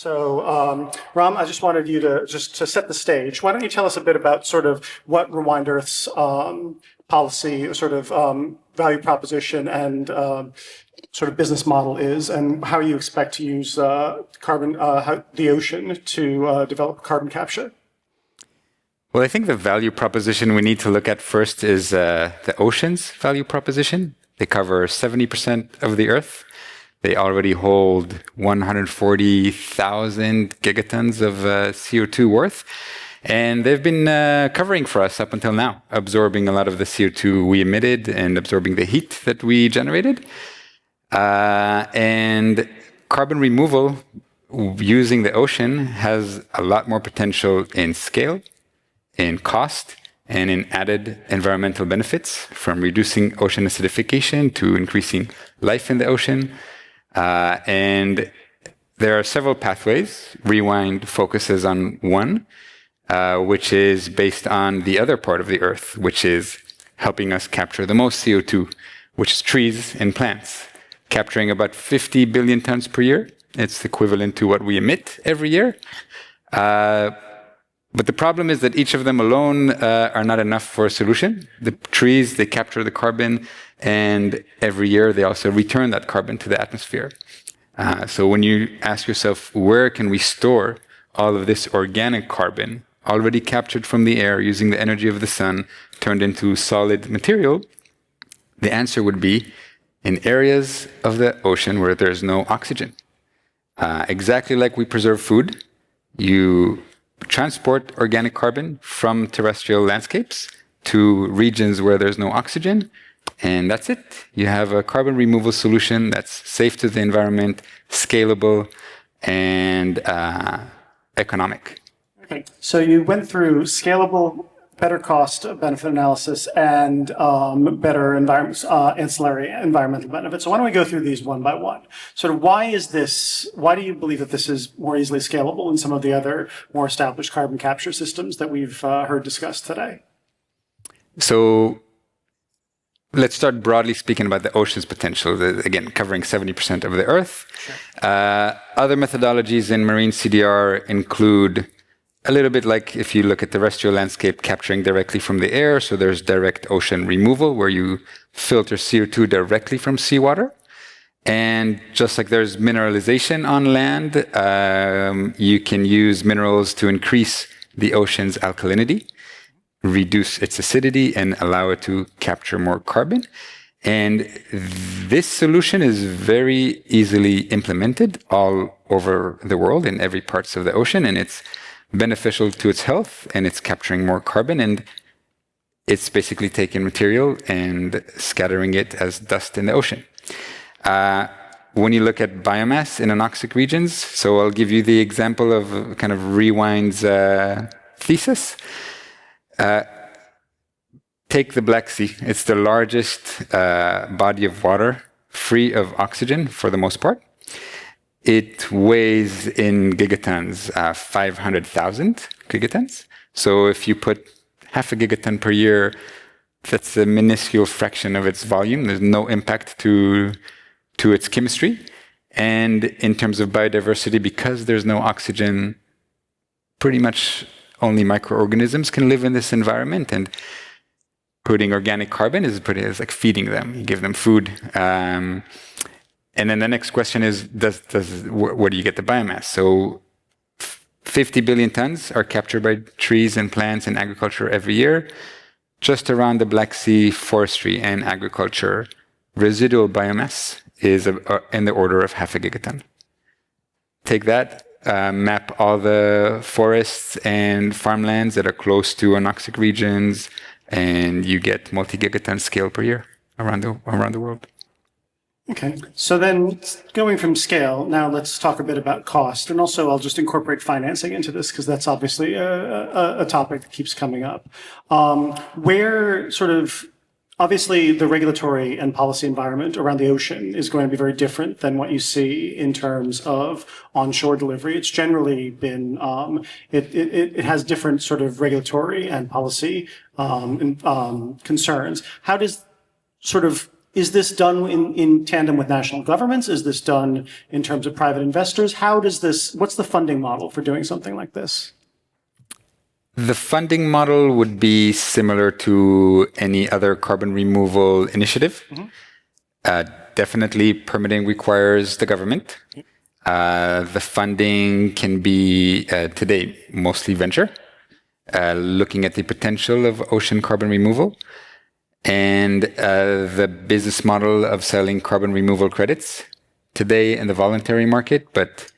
Ram, I just wanted you to set the stage. Why don't you tell us a bit about sort of what Rewind.earth's policy, sort of value proposition and sort of business model is, and how you expect to use the ocean to develop carbon capture? Well, I think the value proposition we need to look at first is the ocean's value proposition. They cover 70% of the Earth. They already hold 140,000 gigatons of CO2 worth. And they've been covering for us up until now, absorbing a lot of the CO2 we emitted and absorbing the heat that we generated. And carbon removal using the ocean has a lot more potential in scale, in cost, and in added environmental benefits, from reducing ocean acidification to increasing life in the ocean. And there are several pathways. Rewind focuses on one, which is based on the other part of the Earth, which is helping us capture the most CO2, which is trees and plants, capturing about 50 billion tons per year. It's equivalent to what we emit every year. But the problem is that each of them alone are not enough for a solution. The trees, they capture the carbon, and every year they also return that carbon to the atmosphere. So when you ask yourself, where can we store all of this organic carbon already captured from the air using the energy of the sun turned into solid material, the answer would be in areas of the ocean where there's no oxygen. Exactly like we preserve food, you transport organic carbon from terrestrial landscapes to regions where there's no oxygen, and that's it. You have a carbon removal solution that's safe to the environment, scalable, and economic. Okay, so you went through scalable, better cost benefit analysis, and better ancillary environmental benefits. So why don't we go through these one by one? Sort of why do you believe that this is more easily scalable than some of the other more established carbon capture systems that we've heard discussed today? So let's start broadly speaking about the ocean's potential, again, covering 70% of the Earth. Sure. Other methodologies in marine CDR include a little bit like if you look at terrestrial landscape, capturing directly from the air. So there's direct ocean removal where you filter CO2 directly from seawater. And just like there's mineralization on land, you can use minerals to increase the ocean's alkalinity, reduce its acidity, and allow it to capture more carbon. And this solution is very easily implemented all over the world in every parts of the ocean, and it's beneficial to its health, and it's capturing more carbon, and it's basically taking material and scattering it as dust in the ocean. When you look at biomass in anoxic regions, so I'll give you the example of kind of Rewind's thesis. Take the Black Sea. It's the largest body of water free of oxygen for the most part. It weighs in gigatons, 500,000 gigatons. So if you put half a gigaton per year, that's a minuscule fraction of its volume. There's no impact to its chemistry. And in terms of biodiversity, because there's no oxygen, pretty much only microorganisms can live in this environment. And putting organic carbon is like feeding them. You give them food. And then the next question is, where do you get the biomass? So 50 billion tons are captured by trees and plants in agriculture every year. Just around the Black Sea, forestry and agriculture, residual biomass is in the order of half a gigaton. Take that, map all the forests and farmlands that are close to anoxic regions, and you get multi-gigaton scale per year around the world. Okay, so then going from scale, now let's talk a bit about cost. And also I'll just incorporate financing into this because that's obviously a topic that keeps coming up. Where sort of, obviously the regulatory and policy environment around the ocean is going to be very different than what you see in terms of onshore delivery. It's generally been, it has different sort of regulatory and policy concerns. How does sort of Is this done in tandem with national governments? Is this done in terms of private investors? What's the funding model for doing something like this? The funding model would be similar to any other carbon removal initiative. Definitely, permitting requires the government. The funding can be today mostly venture, looking at the potential of ocean carbon removal and the business model of selling carbon removal credits today in the voluntary market. But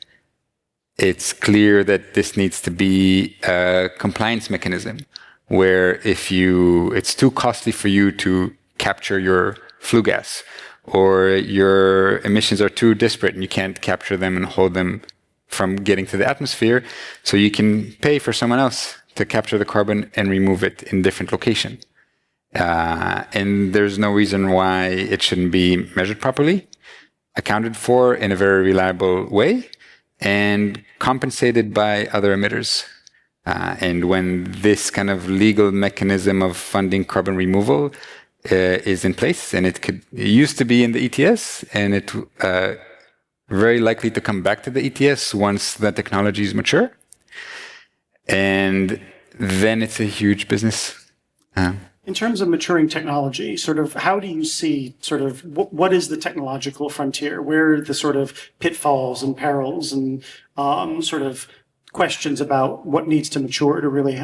it's clear that this needs to be a compliance mechanism where it's too costly for you to capture your flue gas, or your emissions are too disparate and you can't capture them and hold them from getting to the atmosphere, so you can pay for someone else to capture the carbon and remove it in different location. And there's no reason why it shouldn't be measured properly, accounted for in a very reliable way, and compensated by other emitters. And when this kind of legal mechanism of funding carbon removal is in place, and it used to be in the ETS, and it very likely to come back to the ETS once the technology is mature, and then it's a huge business. In terms of maturing technology, sort of how do you see sort of what is the technological frontier? Where are the sort of pitfalls and perils and sort of questions about what needs to mature to really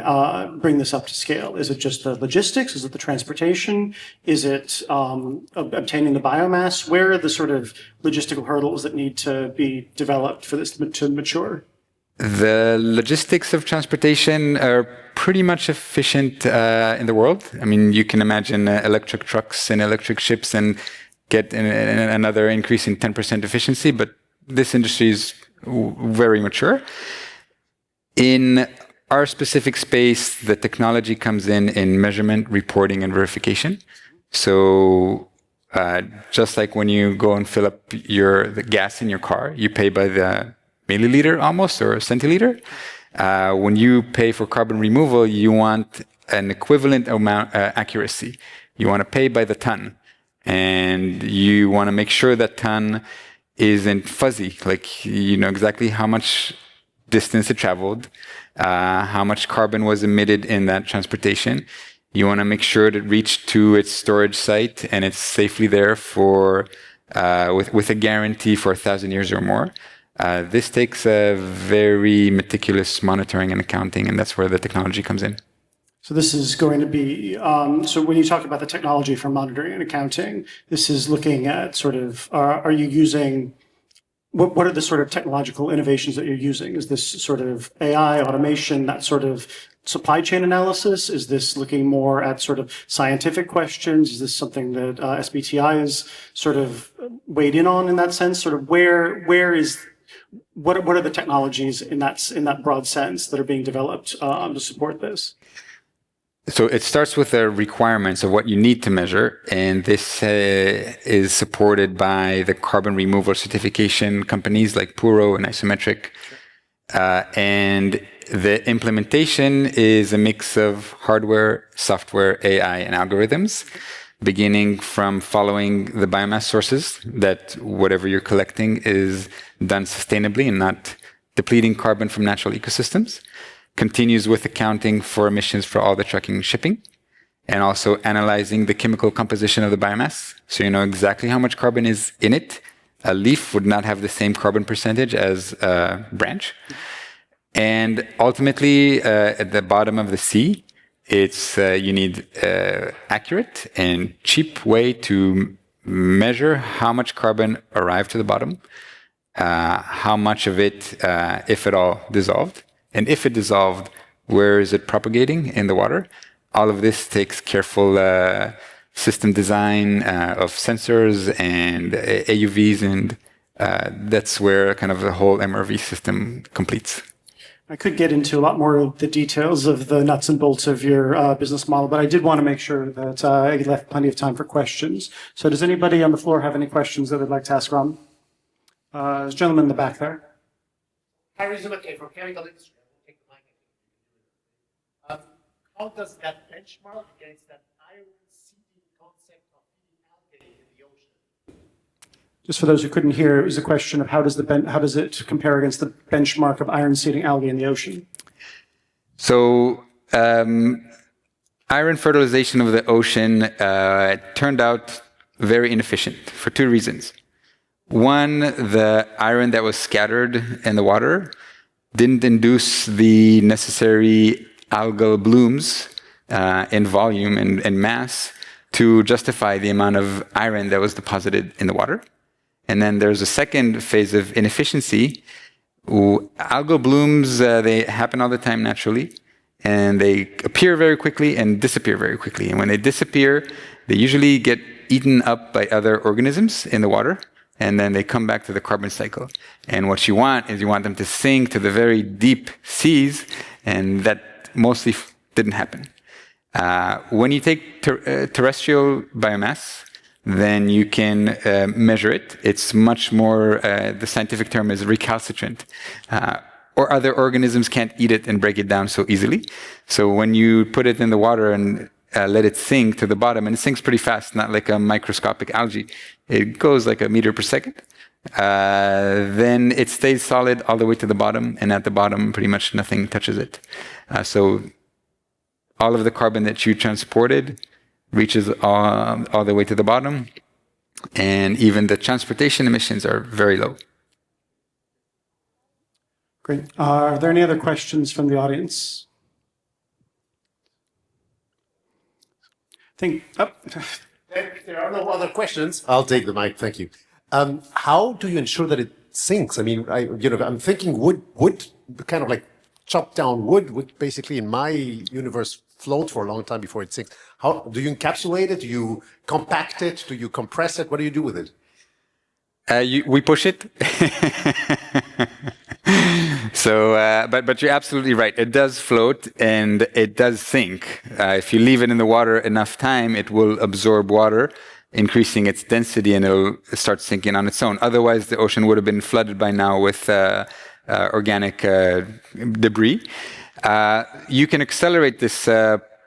bring this up to scale? Is it just the logistics? Is it the transportation? Is it obtaining the biomass? Where are the sort of logistical hurdles that need to be developed for this to mature? The logistics of transportation are pretty much efficient in the world. I mean, you can imagine electric trucks and electric ships and get another increase in 10% efficiency, but this industry is very mature. In our specific space, the technology comes in measurement, reporting, and verification. So just like when you go and fill up the gas in your car, you pay by the milliliter almost, or centiliter. When you pay for carbon removal, you want an equivalent amount accuracy. You want to pay by the ton, and you want to make sure that ton isn't fuzzy. Like, you know exactly how much distance it traveled, how much carbon was emitted in that transportation. You want to make sure that it reached to its storage site and it's safely there for with a guarantee for 1,000 years or more. This takes a very meticulous monitoring and accounting, and that's where the technology comes in. So this is going to be, so when you talk about the technology for monitoring and accounting, this is looking at sort of, are you using, what are the sort of technological innovations that you're using? Is this sort of AI, automation, that sort of supply chain analysis? Is this looking more at sort of scientific questions? Is this something that SBTI is sort of weighed in on in that sense? Sort of what are the technologies in that broad sense that are being developed to support this? So it starts with the requirements of what you need to measure, and this is supported by the carbon removal certification companies like Puro and Isometric. And the implementation is a mix of hardware, software, AI, and algorithms, beginning from following the biomass sources, that whatever you're collecting is done sustainably and not depleting carbon from natural ecosystems. Continues with accounting for emissions for all the trucking and shipping, and also analyzing the chemical composition of the biomass, so you know exactly how much carbon is in it. A leaf would not have the same carbon percentage as a branch. And ultimately, at the bottom of the sea, you need accurate and cheap way to measure how much carbon arrived to the bottom, how much of it, if at all, dissolved. And if it dissolved, where is it propagating in the water? All of this takes careful system design of sensors and AUVs, and that's where kind of the whole MRV system completes. I could get into a lot more of the details of the nuts and bolts of your business model, but I did want to make sure that I left plenty of time for questions. So does anybody on the floor have any questions that they'd like to ask Ram? There's a gentleman in the back there. Hi, okay, from chemical industry. How does that benchmark against that iron seeding concept of feeding algae in the Just for those who couldn't hear, it was a question of how does it compare against the benchmark of iron-seeding algae in the ocean? So iron fertilization of the ocean turned out very inefficient for two reasons. One, the iron that was scattered in the water didn't induce the necessary algal blooms in volume and mass to justify the amount of iron that was deposited in the water. And then there's a second phase of inefficiency. Algal blooms, they happen all the time naturally, and they appear very quickly and disappear very quickly. And when they disappear, they usually get eaten up by other organisms in the water, and then they come back to the carbon cycle. And what you want is you want them to sink to the very deep seas, and that mostly didn't happen. When you take terrestrial biomass, then you can measure it. It's much more, the scientific term is recalcitrant, or other organisms can't eat it and break it down so easily. So when you put it in the water and let it sink to the bottom, and it sinks pretty fast, not like a microscopic algae, it goes like a meter per second, then it stays solid all the way to the bottom, and at the bottom pretty much nothing touches it. So all of the carbon that you transported reaches all the way to the bottom, and even the transportation emissions are very low. Great. Are there any other questions from the audience? If there are no other questions, I'll take the mic. Thank you. How do you ensure that it sinks? I mean, I'm thinking wood, kind of like chopped down wood, would basically, in my universe, float for a long time before it sinks. How do you encapsulate it? Do you compact it? Do you compress it? What do you do with it? We push it. So, but you're absolutely right. It does float and it does sink. If you leave it in the water enough time, it will absorb water, increasing its density, and it'll start sinking on its own. Otherwise, the ocean would have been flooded by now with organic debris. You can accelerate this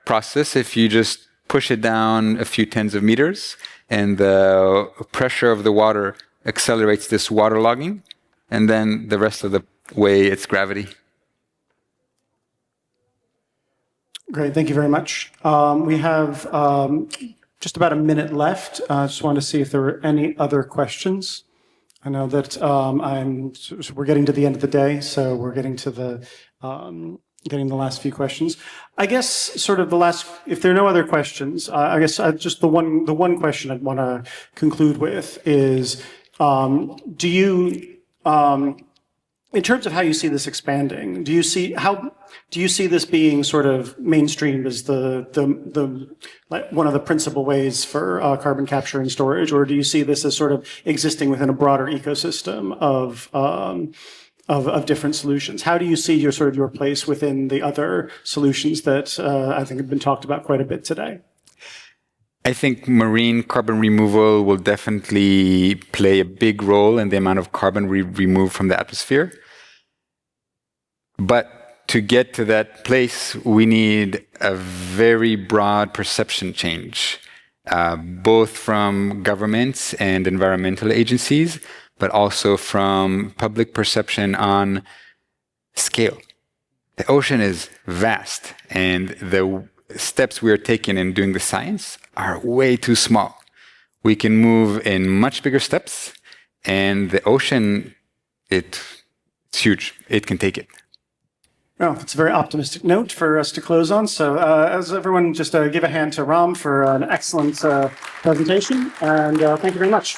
process if you just push it down a few tens of meters, and the pressure of the water accelerates this waterlogging, and then the rest of the way it's gravity. Great, thank you very much. We have just about a minute left. I just want to see if there were any other questions. I know that we're getting to the end of the day, so we're getting to getting the last few questions. I guess sort of if there are no other questions, I guess just the one question I'd want to conclude with is, do you, in terms of how you see this expanding, do you see this being sort of mainstreamed as one of the principal ways for carbon capture and storage, or do you see this as sort of existing within a broader ecosystem of different solutions? How do you see your place within the other solutions that I think have been talked about quite a bit today? I think marine carbon removal will definitely play a big role in the amount of carbon we remove from the atmosphere. But to get to that place, we need a very broad perception change, both from governments and environmental agencies, but also from public perception on scale. The ocean is vast, and the steps we are taking in doing the science are way too small. We can move in much bigger steps, and the ocean, it's huge. It can take it. Well, it's a very optimistic note for us to close on. So as everyone, just give a hand to Ram for an excellent presentation, and thank you very much.